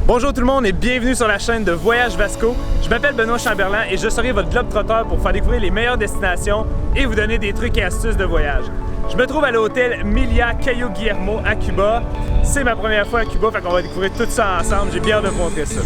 Bonjour tout le monde et bienvenue sur la chaîne de Voyage Vasco. Je m'appelle Benoît Chamberlain et je serai votre globe-trotteur pour faire découvrir les meilleures destinations et vous donner des trucs et astuces de voyage. Je me trouve à l'hôtel Meliá Cayo Guillermo à Cuba. C'est ma première fois à Cuba, fait qu'on va découvrir tout ça ensemble. J'ai bien hâte de vous montrer ça.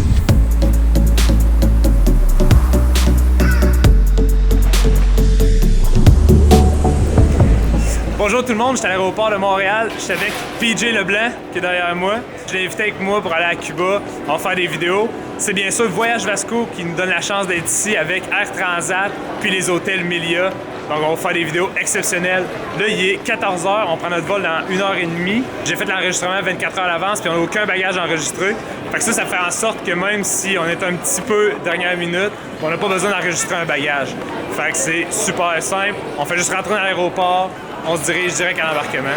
Bonjour tout le monde, je suis à l'aéroport de Montréal. Je suis avec PJ Leblanc qui est derrière moi. Je l'ai invité avec moi pour aller à Cuba. On va faire des vidéos. C'est bien sûr Voyage Vasco qui nous donne la chance d'être ici avec Air Transat puis les hôtels Meliá. Donc on va faire des vidéos exceptionnelles. Là il est 14 h, on prend notre vol dans 1h30. J'ai fait l'enregistrement 24 h à l'avance puis on n'a aucun bagage enregistré. Fait que ça fait en sorte que même si on est un petit peu dernière minute, on n'a pas besoin d'enregistrer un bagage. Fait que c'est super simple. On fait juste rentrer dans l'aéroport. On se dirige direct à l'embarquement.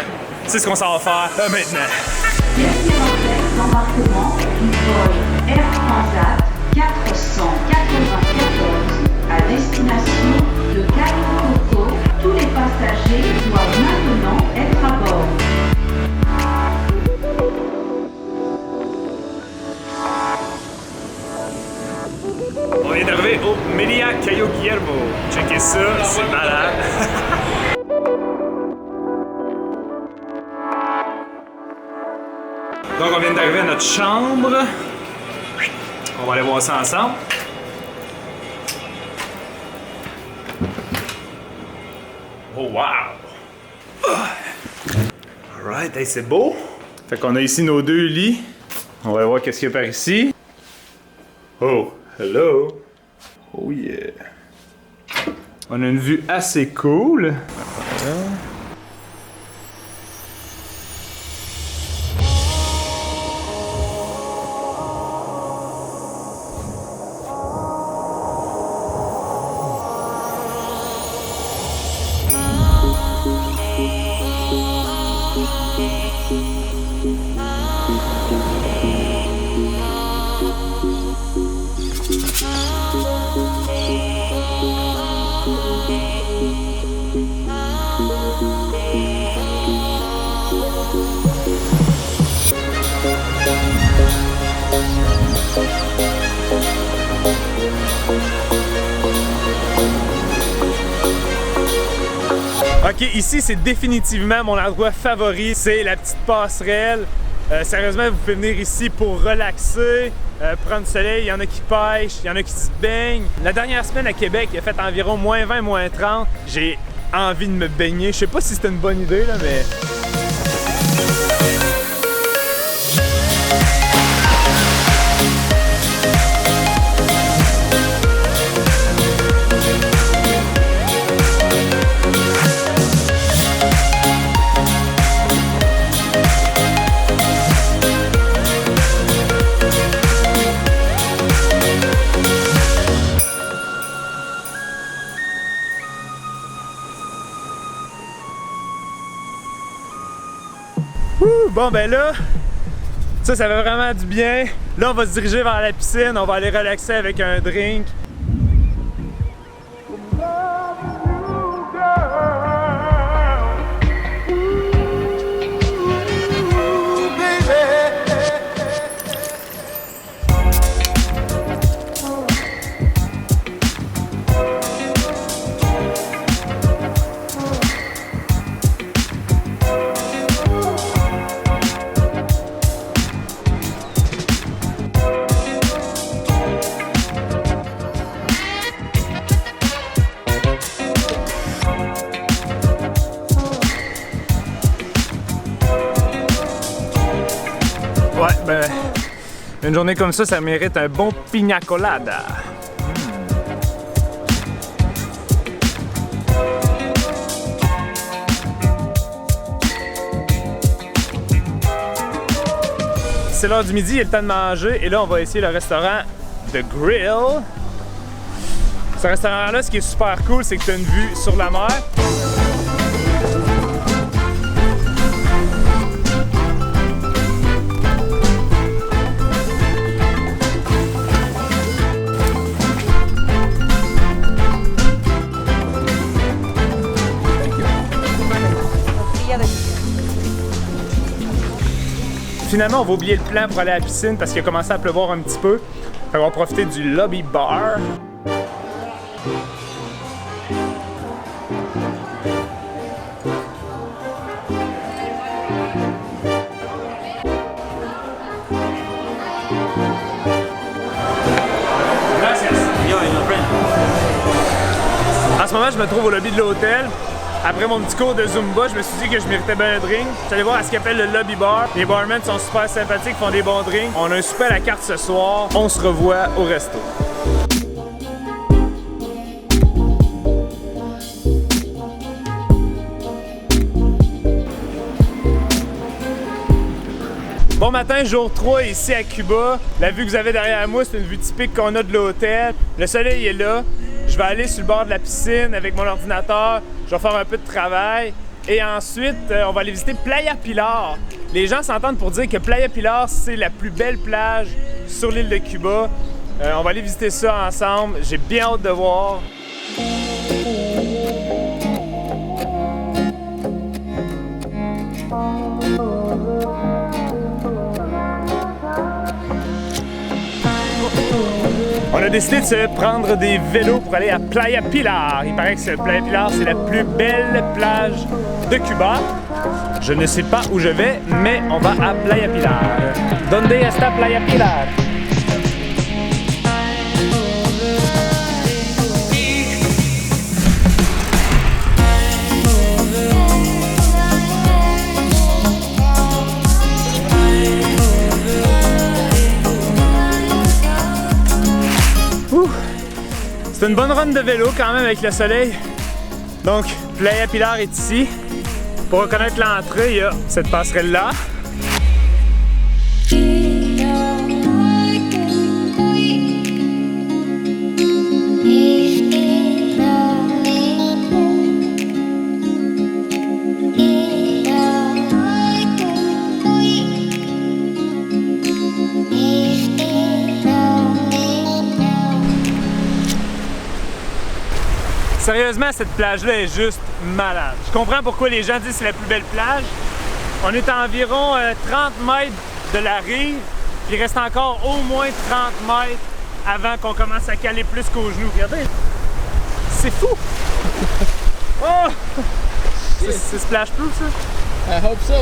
C'est ce qu'on s'en va faire maintenant. Merci d'embarquement du vol Air Transat 494 à destination de Cayo Coco. Tous les passagers doivent maintenant être à bord. On vient d'arriver au Meliá Cayo Guillermo. Checkez ça, c'est malade. Donc on vient d'arriver à notre chambre. On va aller voir ça ensemble. Oh wow! Alright, hey, c'est beau. Fait qu'on a ici nos deux lits. On va voir qu'est-ce qu'il y a par ici. Oh, hello! Oh yeah! On a une vue assez cool. Voilà. Ok, ici c'est définitivement mon endroit favori, c'est la petite passerelle. Sérieusement, vous pouvez venir ici pour relaxer, prendre du soleil. Il y en a qui pêchent, il y en a qui se baignent. La dernière semaine à Québec, il a fait environ moins 20, moins 30. J'ai envie de me baigner. Je sais pas si c'était une bonne idée, là, mais... Bon ben là, ça fait vraiment du bien. Là on va se diriger vers la piscine, on va aller relaxer avec un drink. Ouais, ben, une journée comme ça mérite un bon piña colada. C'est l'heure du midi, il est le temps de manger et là on va essayer le restaurant The Grill. Ce restaurant-là, ce qui est super cool, c'est que tu as une vue sur la mer. finalement, on va oublier le plan pour aller à la piscine parce qu'il a commencé à pleuvoir un petit peu. Fait qu'on va profiter du lobby bar. En ce moment, je me trouve au lobby de l'hôtel. Après mon petit cours de Zumba, je me suis dit que je méritais bien un drink. Je suis allé voir à ce qu'ils appellent le lobby bar. Les barmen sont super sympathiques, font des bons drinks. On a un super à la carte ce soir. On se revoit au resto. Bon matin, jour 3 ici à Cuba. La vue que vous avez derrière moi, c'est une vue typique qu'on a de l'hôtel. Le soleil est là. Je vais aller sur le bord de la piscine avec mon ordinateur. Je vais faire un peu de travail. Et ensuite, on va aller visiter Playa Pilar. Les gens s'entendent pour dire que Playa Pilar, c'est la plus belle plage sur l'île de Cuba. On va aller visiter ça ensemble. J'ai bien hâte de voir. On a décidé de se prendre des vélos pour aller à Playa Pilar. Il paraît que Playa Pilar, c'est la plus belle plage de Cuba. Je ne sais pas où je vais, mais on va à Playa Pilar. ¿Dónde está Playa Pilar? C'est une bonne run de vélo quand même avec le soleil. Donc, Playa Pilar est ici. Pour reconnaître l'entrée, il y a cette passerelle-là. Sérieusement, cette plage-là est juste malade. Je comprends pourquoi les gens disent que c'est la plus belle plage. On est à environ 30 mètres de la rive. Il reste encore au moins 30 mètres avant qu'on commence à caler plus qu'aux genoux. Regardez, c'est fou! Oh! C'est splash-proof, ça? I hope so.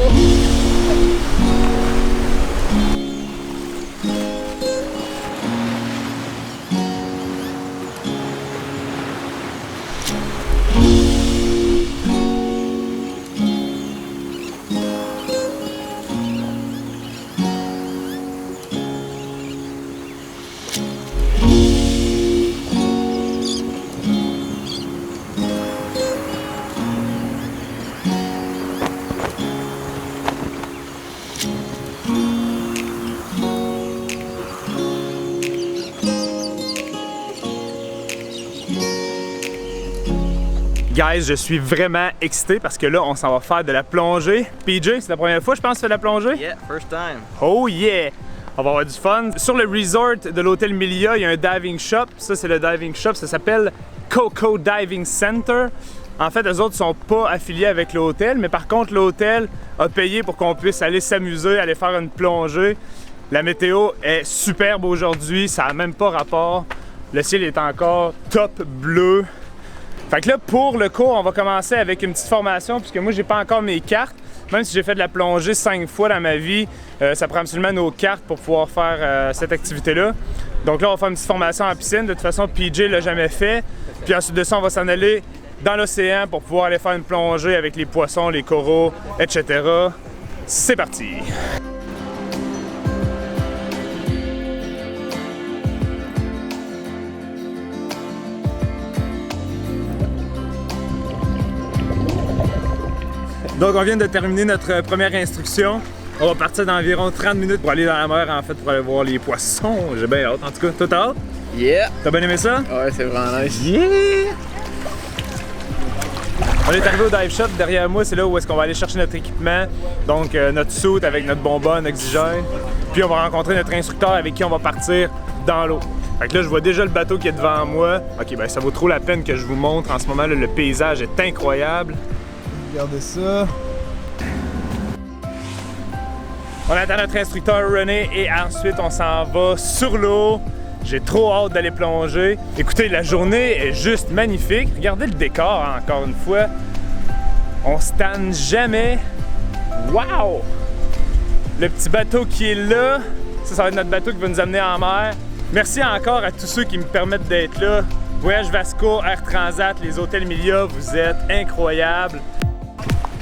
Guys, je suis vraiment excité parce que là, on s'en va faire de la plongée. PJ, c'est la première fois, je pense, que tu fais de la plongée? Yeah, first time. Oh yeah! On va avoir du fun. Sur le resort de l'hôtel Melia, il y a un diving shop. Ça, c'est le diving shop. Ça s'appelle Coco Diving Center. En fait, eux autres sont pas affiliés avec l'hôtel, mais par contre, l'hôtel a payé pour qu'on puisse aller s'amuser, aller faire une plongée. La météo est superbe aujourd'hui, ça n'a même pas rapport. Le ciel est encore top bleu. Fait que là, pour le cours, on va commencer avec une petite formation, puisque moi, j'ai pas encore mes cartes. Même si j'ai fait de la plongée 5 fois dans ma vie, ça prend absolument nos cartes pour pouvoir faire cette activité-là. Donc là, on va faire une petite formation en piscine. De toute façon, PJ l'a jamais fait. Puis ensuite de ça, on va s'en aller dans l'océan pour pouvoir aller faire une plongée avec les poissons, les coraux, etc. C'est parti! Donc on vient de terminer notre première instruction. On va partir d'environ 30 minutes pour aller dans la mer, en fait, pour aller voir les poissons. J'ai bien hâte. En tout cas, toi t'as hâte? Yeah! T'as bien aimé ça? Ouais, c'est vraiment nice. Yeah! On est arrivé au dive shop. Derrière moi, c'est là où est-ce qu'on va aller chercher notre équipement. Donc notre suit avec notre bonbonne oxygène. Puis on va rencontrer notre instructeur avec qui on va partir dans l'eau. Fait que là, je vois déjà le bateau qui est devant moi. Ok, ben ça vaut trop la peine que je vous montre. En ce moment, là, le paysage est incroyable. Regardez ça. On attend notre instructeur René et ensuite on s'en va sur l'eau. J'ai trop hâte d'aller plonger. Écoutez, la journée est juste magnifique. Regardez le décor encore une fois. On se tanne jamais. Wow! Le petit bateau qui est là, ça va être notre bateau qui va nous amener en mer. Merci encore à tous ceux qui me permettent d'être là. Voyage Vasco, Air Transat, les hôtels Melia, vous êtes incroyables.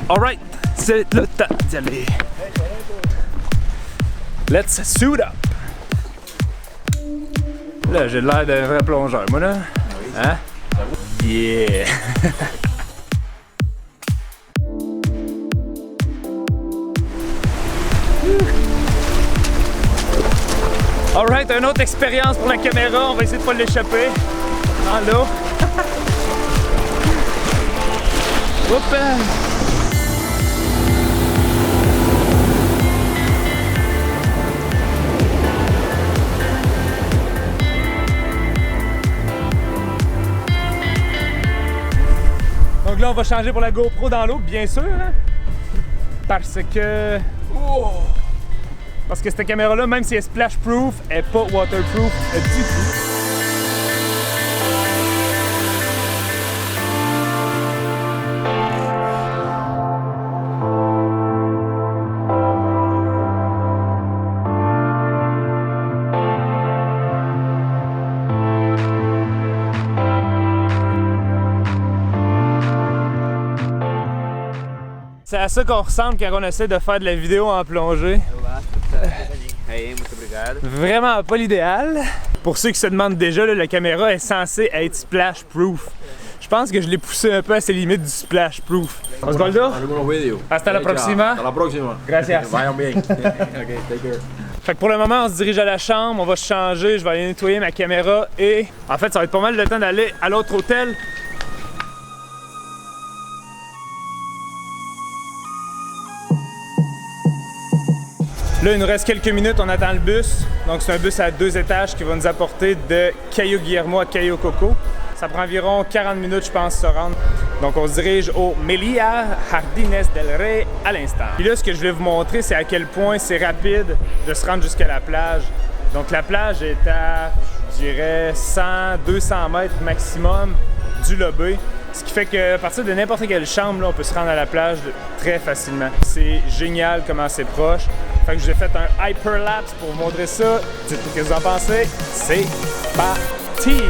Alright, c'est le temps d'y aller. Let's suit up! Là, j'ai l'air d'un vrai plongeur, moi là. Hein? Yeah! Alright, une autre expérience pour la caméra. On va essayer de pas l'échapper. Dans l'eau. Oups! Donc là, on va changer pour la GoPro dans l'eau, bien sûr. Hein? Parce que... Oh! Parce que cette caméra-là, même si elle est splash-proof, elle n'est pas waterproof du tout. C'est à ça qu'on ressemble quand on essaie de faire de la vidéo en plongée. Vraiment pas l'idéal. Pour ceux qui se demandent déjà, là, la caméra est censée être splash-proof. Je pense que je l'ai poussé un peu à ses limites du splash-proof. Osvaldo? Hasta la próxima. Hasta la próxima. Gracias. Vayan bien. Ok, take care. Fait que pour le moment, on se dirige à la chambre, on va se changer, je vais aller nettoyer ma caméra et en fait, ça va être pas mal le temps d'aller à l'autre hôtel. Là, il nous reste quelques minutes, on attend le bus. Donc, c'est un bus à 2 étages qui va nous apporter de Cayo Guillermo à Cayo Coco. Ça prend environ 40 minutes, je pense, se rendre. Donc, on se dirige au Melia Jardines del Rey à l'instant. Et là, ce que je vais vous montrer, c'est à quel point c'est rapide de se rendre jusqu'à la plage. Donc, la plage est à, je dirais, 100-200 mètres maximum du lobby. Ce qui fait qu'à partir de n'importe quelle chambre, là, on peut se rendre à la plage très facilement. C'est génial comment c'est proche. Fait que je vous ai fait un hyperlapse pour vous montrer ça. Dites-moi ce que vous en pensez. C'est parti!